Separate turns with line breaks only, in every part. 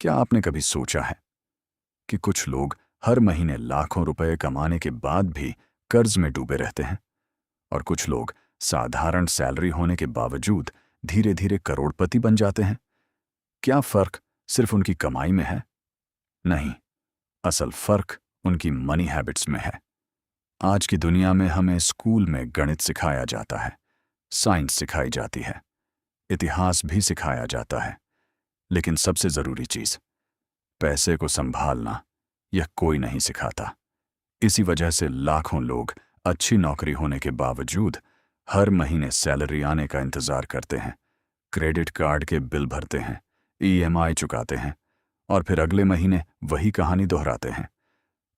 क्या आपने कभी सोचा है कि कुछ लोग हर महीने लाखों रुपए कमाने के बाद भी कर्ज में डूबे रहते हैं और कुछ लोग साधारण सैलरी होने के बावजूद धीरे धीरे करोड़पति बन जाते हैं? क्या फर्क सिर्फ उनकी कमाई में है? नहीं, असल फर्क उनकी मनी हैबिट्स में है। आज की दुनिया में हमें स्कूल में गणित सिखाया जाता है, साइंस सिखाई जाती है, इतिहास भी सिखाया जाता है, लेकिन सबसे जरूरी चीज पैसे को संभालना यह कोई नहीं सिखाता। इसी वजह से लाखों लोग अच्छी नौकरी होने के बावजूद हर महीने सैलरी आने का इंतजार करते हैं, क्रेडिट कार्ड के बिल भरते हैं, ईएमआई चुकाते हैं और फिर अगले महीने वही कहानी दोहराते हैं।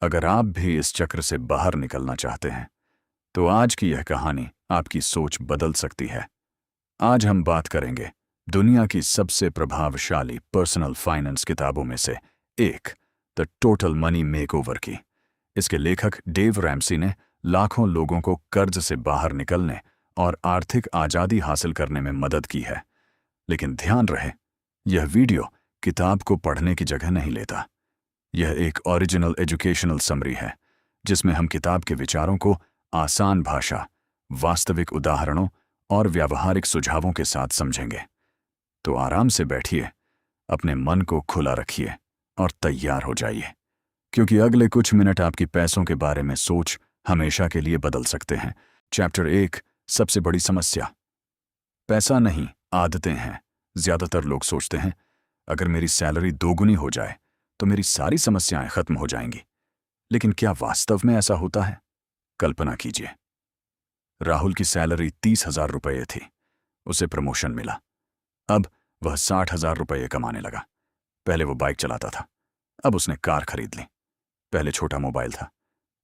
अगर आप भी इस चक्र से बाहर निकलना चाहते हैं तो आज की यह कहानी आपकी सोच बदल सकती है। आज हम बात करेंगे दुनिया की सबसे प्रभावशाली पर्सनल फाइनेंस किताबों में से एक, द टोटल मनी मेकओवर की। इसके लेखक डेव रैमसी ने लाखों लोगों को कर्ज से बाहर निकलने और आर्थिक आज़ादी हासिल करने में मदद की है। लेकिन ध्यान रहे, यह वीडियो किताब को पढ़ने की जगह नहीं लेता। यह एक ओरिजिनल एजुकेशनल समरी है जिसमें हम किताब के विचारों को आसान भाषा, वास्तविक उदाहरणों और व्यावहारिक सुझावों के साथ समझेंगे। तो आराम से बैठिए, अपने मन को खुला रखिए और तैयार हो जाइए, क्योंकि अगले कुछ मिनट आपकी पैसों के बारे में सोच हमेशा के लिए बदल सकते हैं। चैप्टर 1, सबसे बड़ी समस्या। पैसा नहीं, आदतें हैं। ज्यादातर लोग सोचते हैं अगर मेरी सैलरी दोगुनी हो जाए तो मेरी सारी समस्याएं खत्म हो जाएंगी। लेकिन क्या वास्तव में ऐसा होता है? कल्पना कीजिए, राहुल की सैलरी 30,000 रुपये थी। उसे प्रमोशन मिला। अब वह 60,000 रुपये कमाने लगा। पहले वो बाइक चलाता था, अब उसने कार खरीद ली। पहले छोटा मोबाइल था,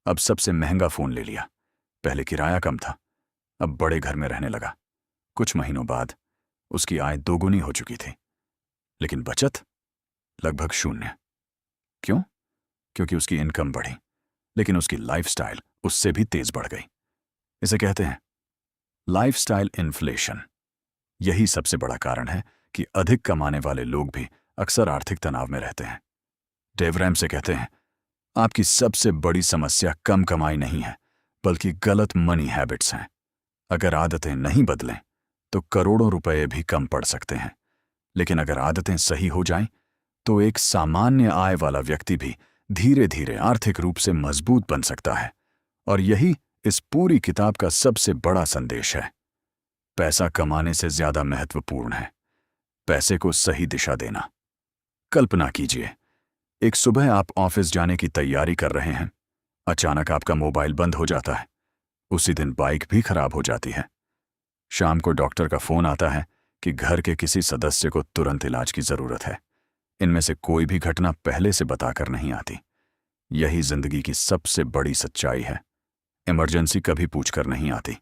अब सबसे महंगा फोन ले लिया। पहले किराया कम था, अब बड़े घर में रहने लगा। कुछ महीनों बाद उसकी आय दोगुनी हो चुकी थी, लेकिन बचत लगभग शून्य। क्यों? क्योंकि उसकी इनकम बढ़ी, लेकिन उसकी लाइफस्टाइल उससे भी तेज बढ़ गई। इसे कहते हैं लाइफस्टाइल इन्फ्लेशन। यही सबसे बड़ा कारण है कि अधिक कमाने वाले लोग भी अक्सर आर्थिक तनाव में रहते हैं। डेव रैमसी कहते हैं, आपकी सबसे बड़ी समस्या कम कमाई नहीं है, बल्कि गलत मनी हैबिट्स हैं। अगर आदतें नहीं बदलें तो करोड़ों रुपए भी कम पड़ सकते हैं, लेकिन अगर आदतें सही हो जाएं तो एक सामान्य आय वाला व्यक्ति भी धीरे धीरे आर्थिक रूप से मजबूत बन सकता है। और यही इस पूरी किताब का सबसे बड़ा संदेश है। पैसा कमाने से ज्यादा महत्वपूर्ण है पैसे को सही दिशा देना। कल्पना कीजिए, एक सुबह आप ऑफिस जाने की तैयारी कर रहे हैं, अचानक आपका मोबाइल बंद हो जाता है। उसी दिन बाइक भी खराब हो जाती है। शाम को डॉक्टर का फोन आता है कि घर के किसी सदस्य को तुरंत इलाज की जरूरत है। इनमें से कोई भी घटना पहले से बताकर नहीं आती। यही जिंदगी की सबसे बड़ी सच्चाई है। इमरजेंसी कभी पूछकर नहीं आती।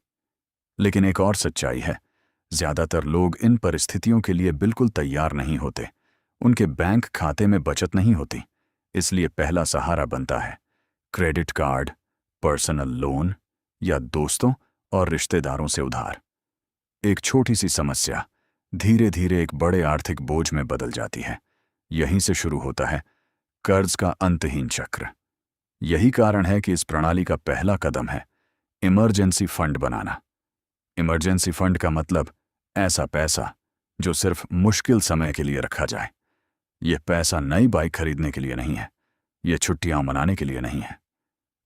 लेकिन एक और सच्चाई है, ज्यादातर लोग इन परिस्थितियों के लिए बिल्कुल तैयार नहीं होते। उनके बैंक खाते में बचत नहीं होती, इसलिए पहला सहारा बनता है क्रेडिट कार्ड, पर्सनल लोन या दोस्तों और रिश्तेदारों से उधार। एक छोटी सी समस्या धीरे धीरे एक बड़े आर्थिक बोझ में बदल जाती है। यहीं से शुरू होता है कर्ज का अंतहीन चक्र। यही कारण है कि इस प्रणाली का पहला कदम है इमरजेंसी फंड बनाना। इमरजेंसी फंड का मतलब ऐसा पैसा जो सिर्फ मुश्किल समय के लिए रखा जाए। यह पैसा नई बाइक खरीदने के लिए नहीं है, यह छुट्टियां मनाने के लिए नहीं है,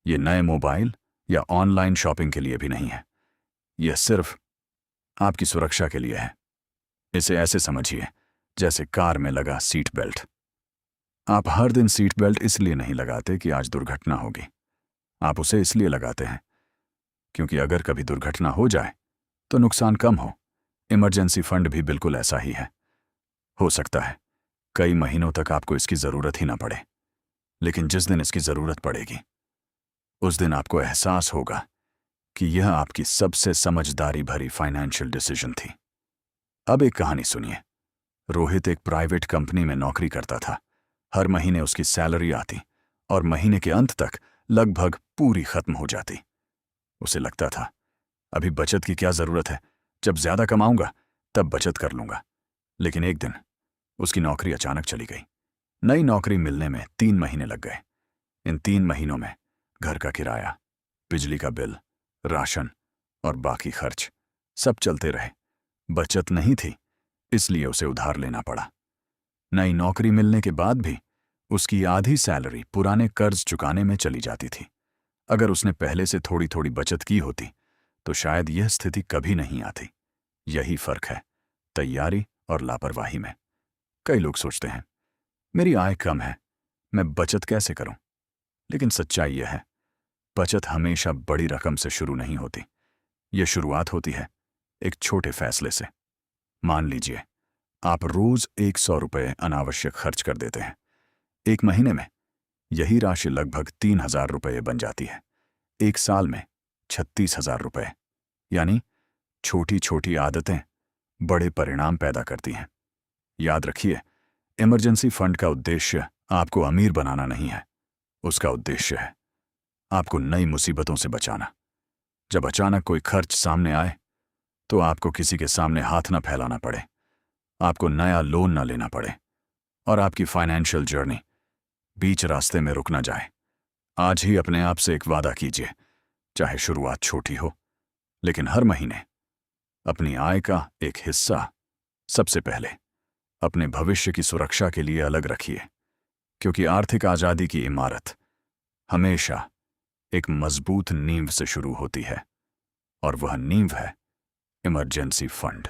यह नए मोबाइल या ऑनलाइन शॉपिंग के लिए भी नहीं है। यह सिर्फ आपकी सुरक्षा के लिए है। इसे ऐसे समझिए जैसे कार में लगा सीट बेल्ट। आप हर दिन सीट बेल्ट इसलिए नहीं लगाते कि आज दुर्घटना होगी। आप उसे इसलिए लगाते हैं क्योंकि अगर कभी दुर्घटना हो जाए तो नुकसान कम हो। इमरजेंसी फंड भी बिल्कुल ऐसा ही है। हो सकता है कई महीनों तक आपको इसकी जरूरत ही ना पड़े, लेकिन जिस दिन इसकी जरूरत पड़ेगी उस दिन आपको एहसास होगा कि यह आपकी सबसे समझदारी भरी फाइनेंशियल डिसीजन थी। अब एक कहानी सुनिए। रोहित एक प्राइवेट कंपनी में नौकरी करता था। हर महीने उसकी सैलरी आती और महीने के अंत तक लगभग पूरी खत्म हो जाती। उसे लगता था अभी बचत की क्या जरूरत है, जब ज्यादा कमाऊंगा तब बचत कर लूंगा। लेकिन एक दिन उसकी नौकरी अचानक चली गई। नई नौकरी मिलने में 3 महीने लग गए। इन 3 महीनों में घर का किराया, बिजली का बिल, राशन और बाकी खर्च सब चलते रहे। बचत नहीं थी, इसलिए उसे उधार लेना पड़ा। नई नौकरी मिलने के बाद भी उसकी आधी सैलरी पुराने कर्ज चुकाने में चली जाती थी। अगर उसने पहले से थोड़ी थोड़ी बचत की होती तो शायद यह स्थिति कभी नहीं आती। यही फर्क है तैयारी और लापरवाही में। कई लोग सोचते हैं मेरी आय कम है, मैं बचत कैसे करूं? लेकिन सच्चाई यह है, बचत हमेशा बड़ी रकम से शुरू नहीं होती। यह शुरुआत होती है एक छोटे फैसले से। मान लीजिए आप रोज 100 रुपये अनावश्यक खर्च कर देते हैं। 1 महीने में यही राशि लगभग 3,000 रुपये बन जाती है। 1 साल में 36,000 रुपये। यानी छोटी छोटी आदतें बड़े परिणाम पैदा करती हैं। याद रखिए, इमरजेंसी फंड का उद्देश्य आपको अमीर बनाना नहीं है। उसका उद्देश्य है आपको नई मुसीबतों से बचाना। जब अचानक कोई खर्च सामने आए तो आपको किसी के सामने हाथ न फैलाना पड़े, आपको नया लोन न लेना पड़े और आपकी फाइनेंशियल जर्नी बीच रास्ते में रुक न जाए। आज ही अपने आप से एक वादा कीजिए, चाहे शुरुआत छोटी हो, लेकिन हर महीने अपनी आय का एक हिस्सा सबसे पहले अपने भविष्य की सुरक्षा के लिए अलग रखिए। क्योंकि आर्थिक आजादी की इमारत हमेशा एक मजबूत नींव से शुरू होती है, और वह नींव है इमरजेंसी फंड।